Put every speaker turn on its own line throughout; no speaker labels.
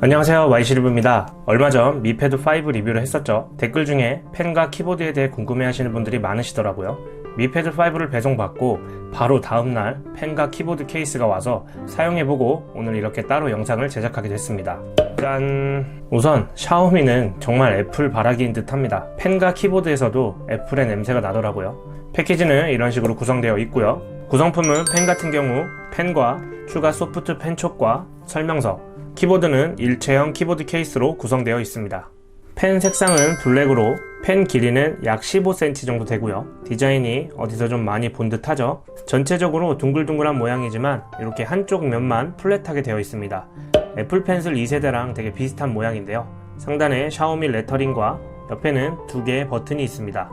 안녕하세요, 와이시리브입니다. 얼마 전 미패드 5 리뷰를 했었죠. 댓글 중에 펜과 키보드에 대해 궁금해하시는 분들이 많으시더라고요. 미패드 5를 배송받고 바로 다음날 펜과 키보드 케이스가 와서 사용해보고 오늘 이렇게 따로 영상을 제작하게 됐습니다. 짠! 우선 샤오미는 정말 애플 바라기인 듯 합니다. 펜과 키보드에서도 애플의 냄새가 나더라고요. 패키지는 이런 식으로 구성되어 있고요. 구성품은 펜 같은 경우 펜과 추가 소프트 펜촉과 설명서, 키보드는 일체형 키보드 케이스로 구성되어 있습니다. 펜 색상은 블랙으로 펜 길이는 약 15cm 정도 되고요. 디자인이 어디서 좀 많이 본 듯 하죠. 전체적으로 둥글둥글한 모양이지만 이렇게 한쪽 면만 플랫하게 되어 있습니다. 애플 펜슬 2세대랑 되게 비슷한 모양인데요. 상단에 샤오미 레터링과 옆에는 두 개의 버튼이 있습니다.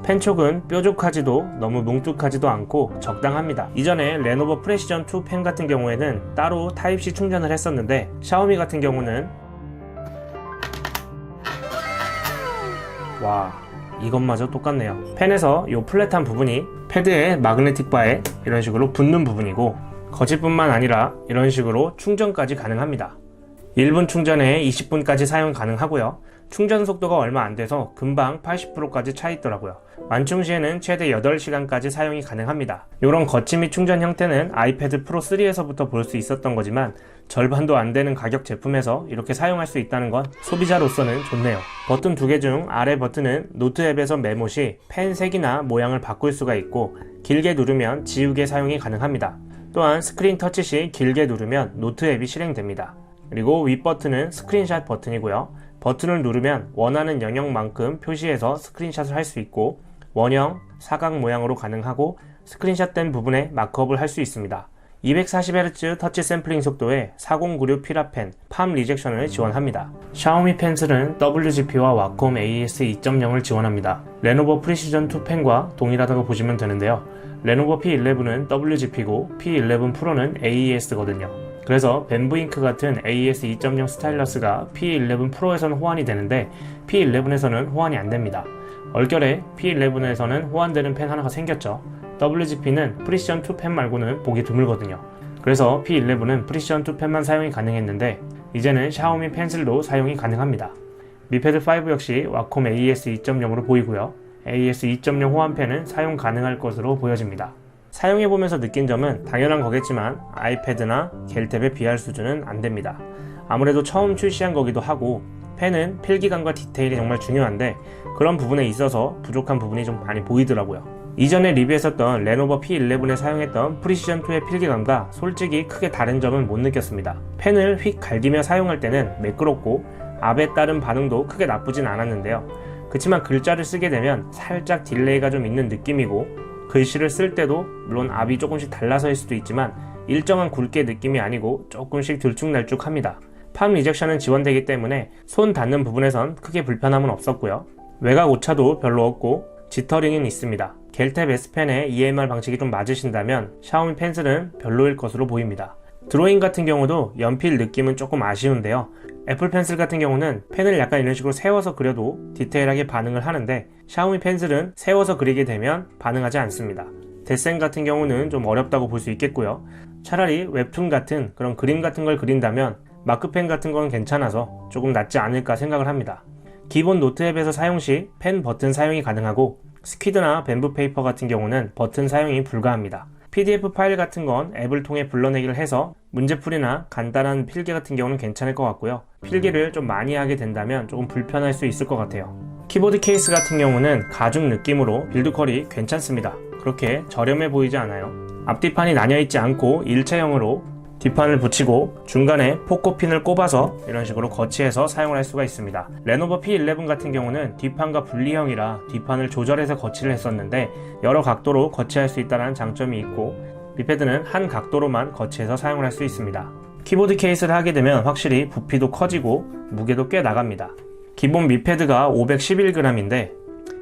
펜촉은 뾰족하지도 너무 뭉툭하지도 않고 적당합니다. 이전에 레노버 프레시전 2 펜 같은 경우에는 따로 타입C 충전을 했었는데 샤오미 같은 경우는 와, 이것마저 똑같네요. 펜에서 이 플랫한 부분이 패드의 마그네틱 바에 이런 식으로 붙는 부분이고 거치뿐만 아니라 이런 식으로 충전까지 가능합니다. 1분 충전에 20분까지 사용 가능하고요. 충전 속도가 얼마 안 돼서 금방 80%까지 차 있더라고요. 완충 시에는 최대 8시간까지 사용이 가능합니다. 이런 거치 및 충전 형태는 아이패드 프로 3에서부터 볼 수 있었던 거지만 절반도 안 되는 가격 제품에서 이렇게 사용할 수 있다는 건 소비자로서는 좋네요. 버튼 2개 중 아래 버튼은 노트 앱에서 메모 시 펜 색이나 모양을 바꿀 수가 있고 길게 누르면 지우개 사용이 가능합니다. 또한 스크린 터치 시 길게 누르면 노트 앱이 실행됩니다. 그리고 윗 버튼은 스크린샷 버튼이고요. 버튼을 누르면 원하는 영역만큼 표시해서 스크린샷을 할 수 있고 원형, 사각 모양으로 가능하고 스크린샷된 부분에 마크업을 할 수 있습니다. 240Hz 터치 샘플링 속도에 4096 필라펜, 팜 리젝션을 지원합니다. 샤오미 펜슬은 WGP와 와콤 AES 2.0을 지원합니다. 레노버 프리시전 2 펜과 동일하다고 보시면 되는데요. 레노버 P11은 WGP고 P11 프로는 AES거든요. 그래서 벤브잉크 같은 AES 2.0 스타일러스가 P11 프로에서는 호환이 되는데 P11에서는 호환이 안됩니다. 얼결에 P11에서는 호환되는 펜 하나가 생겼죠. WGP는 프리시전 2 펜 말고는 보기 드물거든요. 그래서 P11은 프리시전 2 펜만 사용이 가능했는데 이제는 샤오미 펜슬도 사용이 가능합니다. 미패드 5 역시 와콤 AES 2.0으로 보이고요. AES 2.0 호환 펜은 사용 가능할 것으로 보여집니다. 사용해보면서 느낀 점은 당연한 거겠지만 아이패드나 겔탭에 비할 수준은 안됩니다. 아무래도 처음 출시한 거기도 하고 펜은 필기감과 디테일이 정말 중요한데 그런 부분에 있어서 부족한 부분이 좀 많이 보이더라고요. 이전에 리뷰했었던 레노버 P11에 사용했던 프리시전2의 필기감과 솔직히 크게 다른 점은 못 느꼈습니다. 펜을 휙 갈기며 사용할 때는 매끄럽고 압에 따른 반응도 크게 나쁘진 않았는데요. 그치만 글자를 쓰게 되면 살짝 딜레이가 좀 있는 느낌이고 글씨를 쓸 때도 물론 압이 조금씩 달라서일 수도 있지만 일정한 굵기의 느낌이 아니고 조금씩 들쭉날쭉합니다. 팜 리젝션은 지원되기 때문에 손 닿는 부분에선 크게 불편함은 없었고요. 외곽 오차도 별로 없고 지터링은 있습니다. 겔탭 S펜의 EMR 방식이 좀 맞으신다면 샤오미 펜슬은 별로일 것으로 보입니다. 드로잉 같은 경우도 연필 느낌은 조금 아쉬운데요. 애플 펜슬 같은 경우는 펜을 약간 이런 식으로 세워서 그려도 디테일하게 반응을 하는데 샤오미 펜슬은 세워서 그리게 되면 반응하지 않습니다. 데센 같은 경우는 좀 어렵다고 볼 수 있겠고요. 차라리 웹툰 같은 그런 그림 같은 걸 그린다면 마크펜 같은 건 괜찮아서 조금 낫지 않을까 생각을 합니다. 기본 노트 앱에서 사용 시 펜 버튼 사용이 가능하고 스퀴드나 뱀부 페이퍼 같은 경우는 버튼 사용이 불가합니다. PDF 파일 같은 건 앱을 통해 불러내기를 해서 문제풀이나 간단한 필기 같은 경우는 괜찮을 것 같고요. 필기를 좀 많이 하게 된다면 조금 불편할 수 있을 것 같아요. 키보드 케이스 같은 경우는 가죽 느낌으로 빌드컬이 괜찮습니다. 그렇게 저렴해 보이지 않아요. 앞뒤판이 나뉘어있지 않고 일체형으로 뒷판을 붙이고 중간에 포코핀을 꼽아서 이런 식으로 거치해서 사용을 할 수가 있습니다. 레노버 P11 같은 경우는 뒷판과 분리형이라 뒷판을 조절해서 거치를 했었는데 여러 각도로 거치할 수 있다는 장점이 있고 미패드는 한 각도로만 거치해서 사용을 할 수 있습니다. 키보드 케이스를 하게 되면 확실히 부피도 커지고 무게도 꽤 나갑니다. 기본 미패드가 511g인데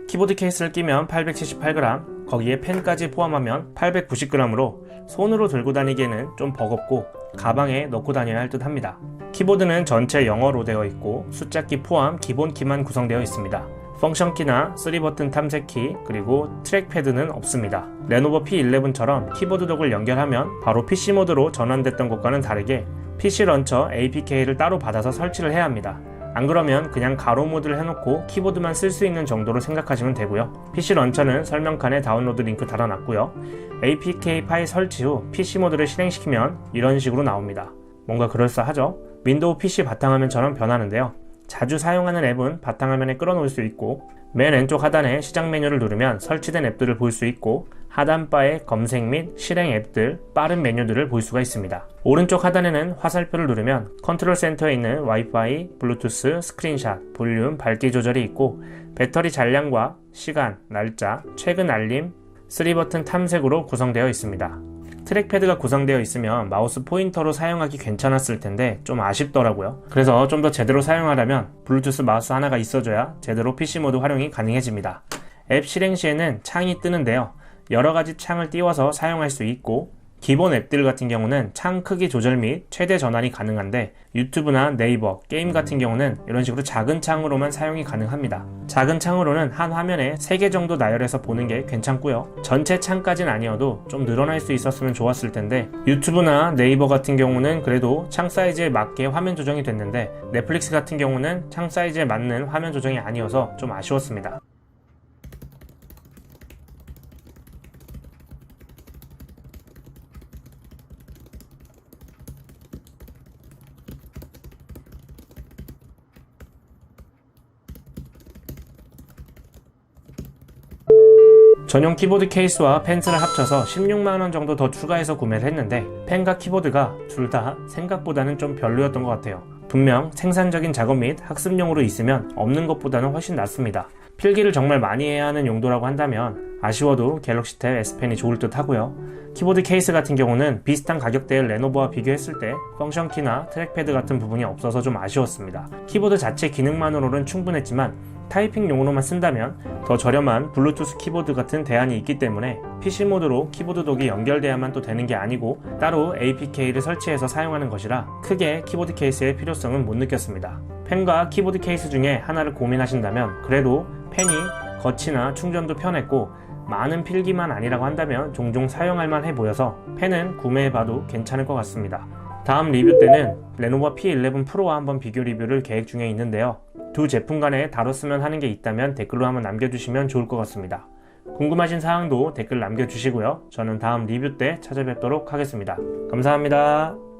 키보드 케이스를 끼면 878g, 거기에 펜까지 포함하면 890g으로 손으로 들고 다니기에는 좀 버겁고 가방에 넣고 다녀야 할 듯 합니다. 키보드는 전체 영어로 되어 있고 숫자키 포함 기본 키만 구성되어 있습니다. 펑션키나 3버튼 탐색키 그리고 트랙패드는 없습니다. 레노버 P11처럼 키보드 독을 연결하면 바로 PC 모드로 전환됐던 것과는 다르게 PC 런처 APK를 따로 받아서 설치를 해야 합니다. 안 그러면 그냥 가로 모드를 해놓고 키보드만 쓸 수 있는 정도로 생각하시면 되고요. PC 런처는 설명칸에 다운로드 링크 달아놨고요. APK 파일 설치 후 PC 모드를 실행시키면 이런 식으로 나옵니다. 뭔가 그럴싸하죠? 윈도우 PC 바탕화면처럼 변하는데요. 자주 사용하는 앱은 바탕화면에 끌어놓을 수 있고, 맨 왼쪽 하단에 시작 메뉴를 누르면 설치된 앱들을 볼 수 있고, 하단바에 검색 및 실행 앱들, 빠른 메뉴들을 볼 수가 있습니다. 오른쪽 하단에는 화살표를 누르면 컨트롤 센터에 있는 와이파이, 블루투스, 스크린샷, 볼륨, 밝기 조절이 있고, 배터리 잔량과 시간, 날짜, 최근 알림, 3버튼 탐색으로 구성되어 있습니다. 트랙패드가 구성되어 있으면 마우스 포인터로 사용하기 괜찮았을 텐데 좀 아쉽더라고요. 그래서 좀 더 제대로 사용하려면 블루투스 마우스 하나가 있어줘야 제대로 PC 모드 활용이 가능해집니다. 앱 실행 시에는 창이 뜨는데요. 여러가지 창을 띄워서 사용할 수 있고, 기본 앱들 같은 경우는 창 크기 조절 및 최대 전환이 가능한데, 유튜브나 네이버, 게임 같은 경우는 이런 식으로 작은 창으로만 사용이 가능합니다. 작은 창으로는 한 화면에 3개 정도 나열해서 보는 게 괜찮고요. 전체 창까지는 아니어도 좀 늘어날 수 있었으면 좋았을 텐데, 유튜브나 네이버 같은 경우는 그래도 창 사이즈에 맞게 화면 조정이 됐는데, 넷플릭스 같은 경우는 창 사이즈에 맞는 화면 조정이 아니어서 좀 아쉬웠습니다. 전용 키보드 케이스와 펜슬을 합쳐서 16만원 정도 더 추가해서 구매를 했는데, 펜과 키보드가 둘 다 생각보다는 좀 별로였던 것 같아요. 분명 생산적인 작업 및 학습용으로 있으면 없는 것보다는 훨씬 낫습니다. 필기를 정말 많이 해야 하는 용도라고 한다면 아쉬워도 갤럭시 탭 S펜이 좋을 듯 하고요. 키보드 케이스 같은 경우는 비슷한 가격대의 레노버와 비교했을 때 펑션키나 트랙패드 같은 부분이 없어서 좀 아쉬웠습니다. 키보드 자체 기능만으로는 충분했지만 타이핑용으로만 쓴다면 더 저렴한 블루투스 키보드 같은 대안이 있기 때문에 PC 모드로 키보드 독이 연결돼야만 또 되는 게 아니고 따로 APK를 설치해서 사용하는 것이라 크게 키보드 케이스의 필요성은 못 느꼈습니다. 펜과 키보드 케이스 중에 하나를 고민하신다면 그래도 펜이 거치나 충전도 편했고 많은 필기만 아니라고 한다면 종종 사용할 만해 보여서 펜은 구매해봐도 괜찮을 것 같습니다. 다음 리뷰 때는 레노버 P11 프로와 한번 비교 리뷰를 계획 중에 있는데요. 두 제품 간에 다뤘으면 하는 게 있다면 댓글로 한번 남겨주시면 좋을 것 같습니다. 궁금하신 사항도 댓글 남겨주시고요. 저는 다음 리뷰 때 찾아뵙도록 하겠습니다. 감사합니다.